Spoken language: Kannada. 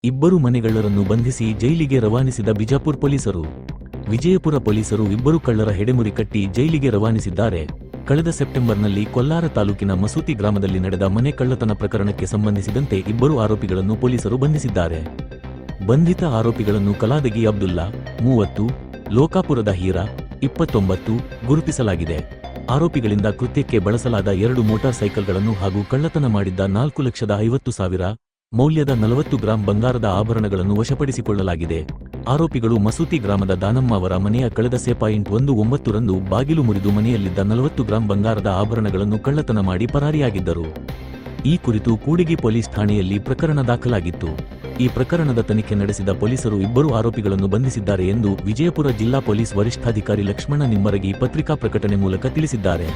ಇಬ್ಬರು ಮನೆಗಳ್ಳರನ್ನು ಬಂಧಿಸಿ ಜೈಲಿಗೆ ರವಾನಿಸಿದ ಬಿಜಾಪುರ ಪೊಲೀಸರು. ವಿಜಯಪುರ ಪೊಲೀಸರು ಇಬ್ಬರು ಕಳ್ಳರ ಹೆಡೆಮುರಿ ಕಟ್ಟಿ ಜೈಲಿಗೆ ರವಾನಿಸಿದ್ದಾರೆ. ಕಳೆದ ಸೆಪ್ಟೆಂಬರ್ನಲ್ಲಿ ಕೊಲ್ಲಾರ ತಾಲೂಕಿನ ಮಸೂತಿ ಗ್ರಾಮದಲ್ಲಿ ನಡೆದ ಮನೆ ಕಳ್ಳತನ ಪ್ರಕರಣಕ್ಕೆ ಸಂಬಂಧಿಸಿದಂತೆ ಇಬ್ಬರು ಆರೋಪಿಗಳನ್ನು ಪೊಲೀಸರು ಬಂಧಿಸಿದ್ದಾರೆ. ಬಂಧಿತ ಆರೋಪಿಗಳನ್ನು ಕಲಾದಗಿ ಅಬ್ದುಲ್ಲಾ 30, ಲೋಕಾಪುರದ ಹೀರಾ 29 ಗುರುತಿಸಲಾಗಿದೆ. ಆರೋಪಿಗಳಿಂದ ಕೃತ್ಯಕ್ಕೆ ಬಳಸಲಾದ 2 ಮೋಟಾರ್ ಸೈಕಲ್ಗಳನ್ನು ಹಾಗೂ ಕಳ್ಳತನ ಮಾಡಿದ್ದ 4,50,000 ಮೌಲ್ಯದ 40 ಗ್ರಾಂ ಬಂಗಾರದ ಆಭರಣಗಳನ್ನು ವಶಪಡಿಸಿಕೊಳ್ಳಲಾಗಿದೆ. ಆರೋಪಿಗಳು ಮಸೂತಿ ಗ್ರಾಮದ ದಾನಮ್ಮ ಅವರ ಮನೆಯ ಕಳೆದ ಸೆ.19ರಂದು ಬಾಗಿಲು ಮುರಿದು ಮನೆಯಲ್ಲಿದ್ದ 40 ಗ್ರಾಂ ಬಂಗಾರದ ಆಭರಣಗಳನ್ನು ಕಳ್ಳತನ ಮಾಡಿ ಪರಾರಿಯಾಗಿದ್ದರು. ಈ ಕುರಿತು ಕೂಡಿಗಿ ಪೊಲೀಸ್ ಠಾಣೆಯಲ್ಲಿ ಪ್ರಕರಣ ದಾಖಲಾಗಿತ್ತು. ಈ ಪ್ರಕರಣದ ತನಿಖೆ ನಡೆಸಿದ ಪೊಲೀಸರು ಇಬ್ಬರು ಆರೋಪಿಗಳನ್ನು ಬಂಧಿಸಿದ್ದಾರೆ ಎಂದು ವಿಜಯಪುರ ಜಿಲ್ಲಾ ಪೊಲೀಸ್ ವರಿಷ್ಠಾಧಿಕಾರಿ ಲಕ್ಷ್ಮಣ ನಿಮ್ಮರಗಿ ಪತ್ರಿಕಾ ಪ್ರಕಟಣೆ ಮೂಲಕ ತಿಳಿಸಿದ್ದಾರೆ.